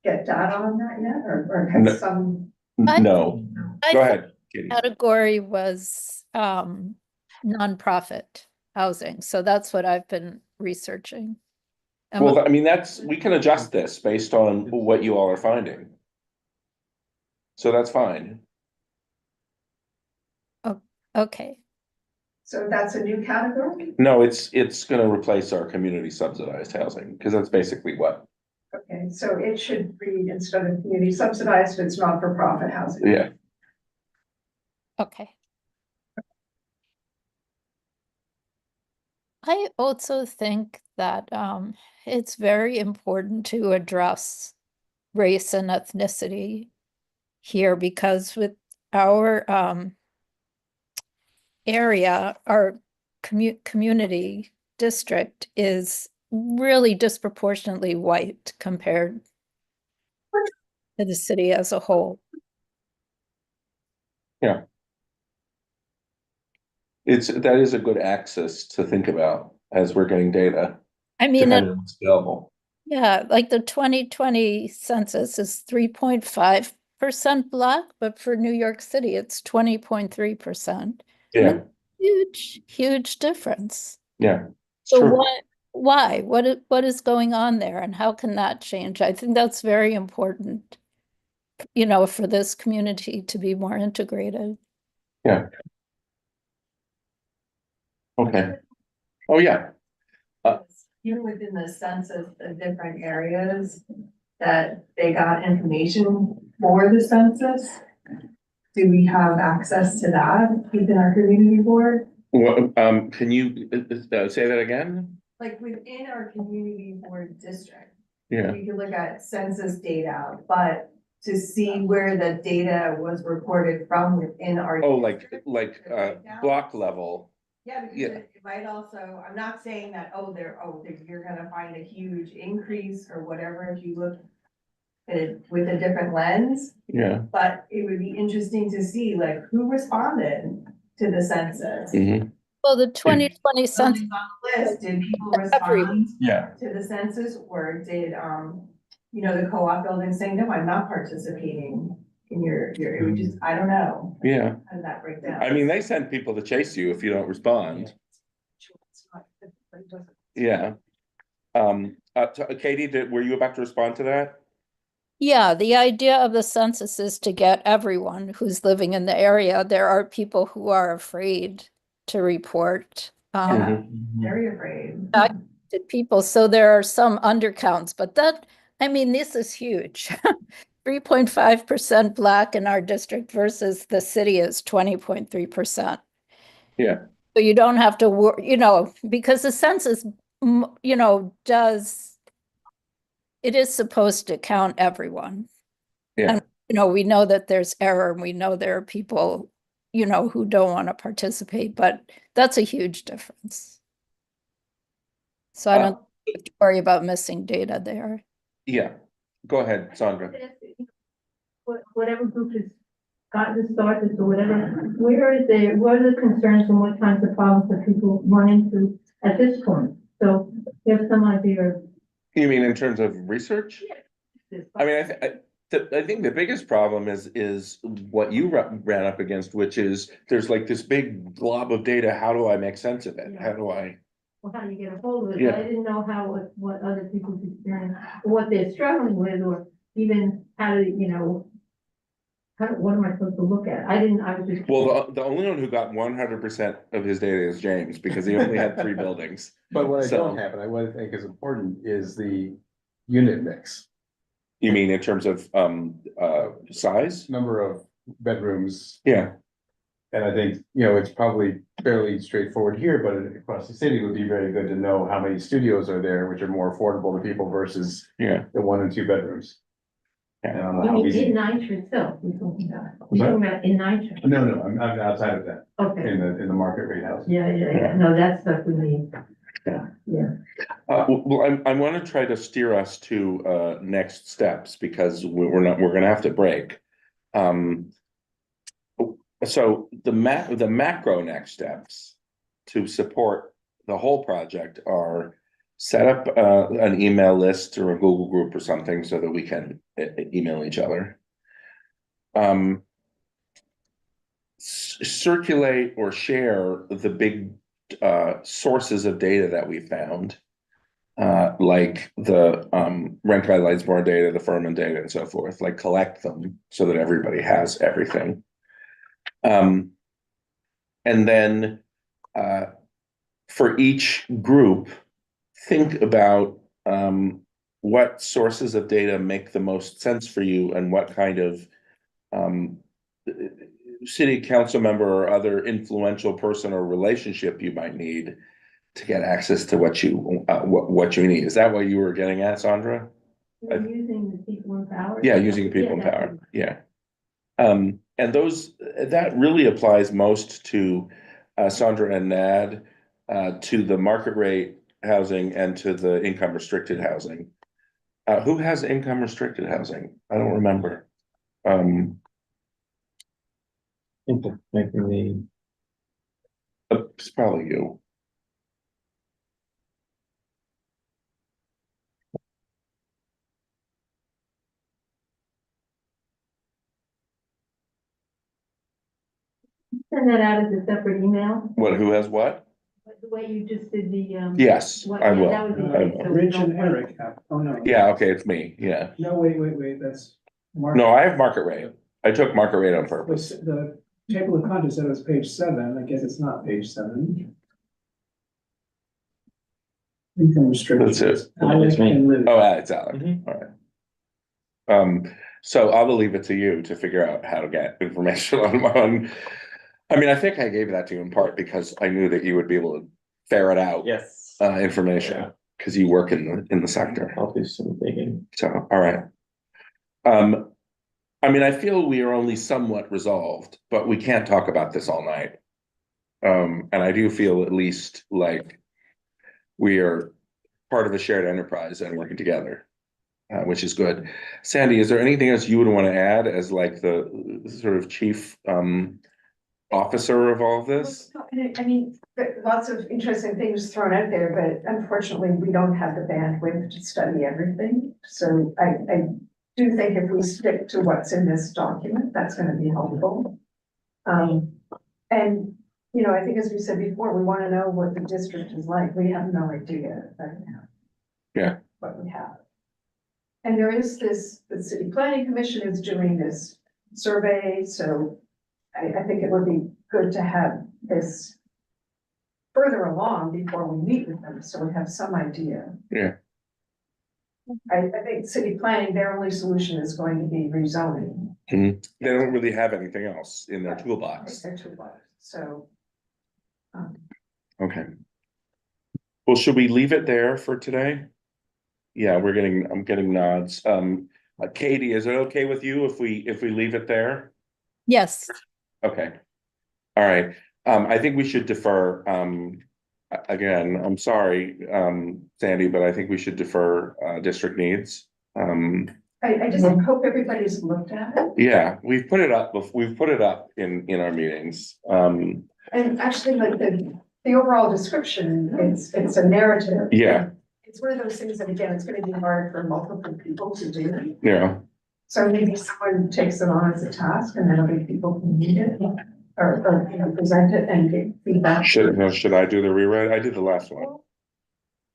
get data on that yet, or No. has some? No, I go thought ahead, Katie. category was nonprofit housing, so that's what I've been researching. Well, I mean, we can adjust this based on what you all are finding. So that's fine. Okay, So that's a new category? No, it's gonna replace our community subsidized housing, because that's basically what, Okay, so it should read, instead of community subsidized, it's not-for-profit housing. yeah. okay. I also think that it's very important to address race and ethnicity here, because with our area, our community district is really disproportionately white compared. to the city as a whole. That is a good axis to think about as we're getting data, I mean, depending on what's available. yeah, like the 2020 census is 3.5% Black, but for New York City, it's 20.3%. Yeah, Huge, huge difference. yeah, it's So true. why? What is going on there and how can that change? I think that's very important, for this community to be more integrated. Yeah. Okay. Oh, yeah. Even within the census, the different areas that they got information for the census. Do we have access to that within our community board? What, can you say that again? Like within our community board district, Yeah. we could look at census data, but to see where the data was reported from within our. Oh, district, like the breakdown. block level. Yeah, because Yeah. it might also, I'm not saying that, you're gonna find a huge increase or whatever if you look at it with a different lens, Yeah. but it would be interesting to see like who responded to the census. Mhm. Well, the 2020 census, Buildings on the list, did people Everyone. respond Yeah. to the census, or did, the co-op building saying, no, I'm not participating in your, it would just, I don't know. Yeah. How did that break down? I mean, they send people to chase you if you don't respond. Yeah. Katie, were you about to respond to that? yeah, the idea of the census is to get everyone who's living in the area. There are people who are afraid to report. Yeah, very afraid. To people, so there are some undercounts, but this is huge. 3.5% Black in our district versus the city is 20.3%. Yeah. So you don't have to worry, because the census, it is supposed to count everyone. Yeah. And, we know that there's error and we know there are people, who don't want to participate, but that's a huge difference. So I don't have to worry about missing data there. Yeah. Go ahead, Sandra. Whatever group has gotten started or whatever, what are the concerns and what kinds of problems that people run into at this point? So there's some idea of. You mean in terms of research? I mean, I think the biggest problem is what you ran up against, which is there's like this big glob of data. How do I make sense of it? Yeah. How do I? Well, how do you get a hold of it? Yeah. But I didn't know what other people's experience, what they're struggling with, or even how to, what am I supposed to look at? I was just. Well, the only one who got 100% of his data is James because he only had 3 buildings. But what I So- don't have, and what I think is important, is the unit mix. You mean in terms of size? Number of bedrooms, Yeah. and I think, it's probably fairly straightforward here, but across the city it would be very good to know how many studios are there, which are more affordable to people versus Yeah. the 1 and 2 bedrooms. And I don't know You how mean easy. in Nitro itself, you're talking about? What's You're that? talking about in Nitro? No, I'm outside of that, Okay, in the market rate house. yeah, no, that stuff we need. Yeah. Yeah. Well, I want to try to steer us to next steps because we're gonna have to break. So the macro next steps to support the whole project are set up an email list or a Google group or something so that we can email each other. Circulate or share the big sources of data that we found, like the rent guidelines board data, the Furman data, and so forth. Like collect them so that everybody has everything. And then for each group, think about what sources of data make the most sense for you and what kind of city council member or other influential person or relationship you might need to get access to what you need. Is that what you were getting at, Sandra? You're using the people in power? Yeah, using people in power. Yeah. And that really applies most to Sandra and Nad, to the market rate housing and to the income restricted housing. Who has income restricted housing? I don't remember. Um, I think that's making me, it's probably you. Send that out as a separate email, What, who has what? the way you just did the, Yes, what- I yeah, will. that would be I great. will. So we Rich don't and wait. Eric have, oh, no. Yeah, okay, it's me, yeah. No, wait, that's. No, I have market rate. I took market rate on purpose. The table of contents said it was page 7, I guess it's not page 7. Income restrictions. That's it. Alec It's me. and Liv. Oh, it's Alec, Mhm. all right. So I will leave it to you to figure out how to get information on. I mean, I think I gave that to you in part because I knew that you would be able to ferret out yes, information, because you work in the sector. I'll do some digging. So, all right. I mean, I feel we are only somewhat resolved, but we can't talk about this all night. And I do feel at least like we are part of a shared enterprise and working together, which is good. Sandy, is there anything else you would want to add as like the sort of chief officer of all of this? I mean, lots of interesting things thrown out there, but unfortunately, we don't have the bandwidth to study everything. So I do think if we stick to what's in this document, that's gonna be helpful. And, you know, I think as we said before, we wanna know what the district is like. We have no idea right now. Yeah. What we have. And there is this, the city planning commission is doing this survey, so I think it would be good to have this further along before we meet with them, so we have some idea. Yeah. I think city planning, their only solution is going to be rezoning. They don't really have anything else in their toolbox. Their toolbox, so. Okay. Well, should we leave it there for today? Yeah, I'm getting nods. Katie, is it okay with you if we leave it there? Yes, Okay. All right. I think we should defer, again, I'm sorry, Sandy, but I think we should defer, district needs. I just hope everybody's looked at it. Yeah, we've put it up in our meetings. And actually, like the overall description, it's a narrative. Yeah. It's one of those things that, again, it's gonna be hard for multiple people to do. Yeah. So maybe someone takes it on as a task and then other people can read it or, you know, present it and get feedback. Should I do the rewrite? I did the last one.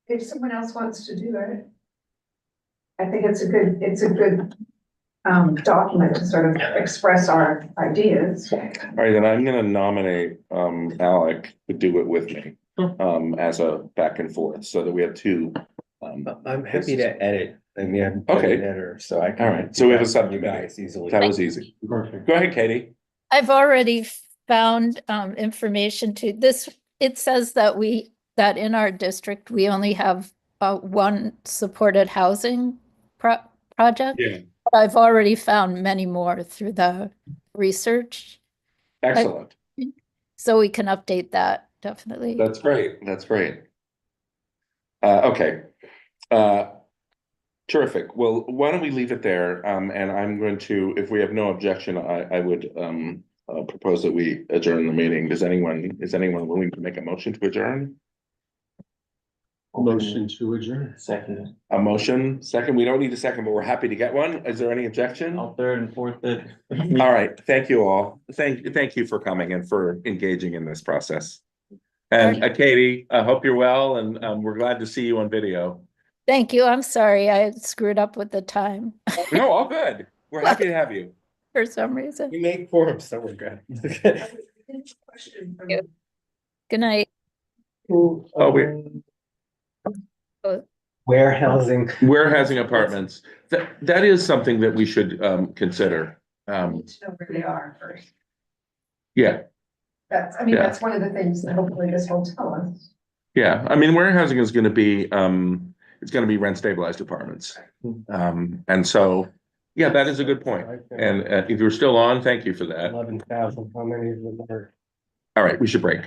If someone else wants to do it, I think it's a good document to sort of express our ideas. All right, then I'm gonna nominate Alec to do it with me as a back and forth, so that we have two. I'm happy to edit. I mean, I'm an Okay. editor, so I can. All right, so we have a you subcommittee. guys easily. That was easy. Perfect. Go ahead, Katie. I've already found information to this. It says that that in our district, we only have one supported housing project. Yeah. But I've already found many more through the research, Excellent. so we can update that definitely. That's great. That's great. Okay. Terrific. Well, why don't we leave it there? And I'm going to, if we have no objection, I would propose that we adjourn the meeting. Is anyone willing to make a motion to adjourn? Motion to adjourn. Second, A motion, second. We don't need a second, but we're happy to get one. Is there any objection? I'll third and fourth it. All right, thank you all. Thank you for coming and for engaging in this process. And Katie, I hope you're well, and we're glad to see you on video. Thank you. I'm sorry I screwed up with the time No, all good. We're happy to have you. for some reason. We make forums, so we're good. Question from- Good night. Oh, we Warehousing. warehousing apartments. That is something that we should consider. I need to know where they are first. Yeah, Yeah. That's one of the things that hopefully this will tell us. yeah. I mean, warehousing is going to be it's going to be rent stabilized apartments. And so, yeah, that is a good point. And if you're still on, thank you for that. 11,000, how many of them are? All right, we should break.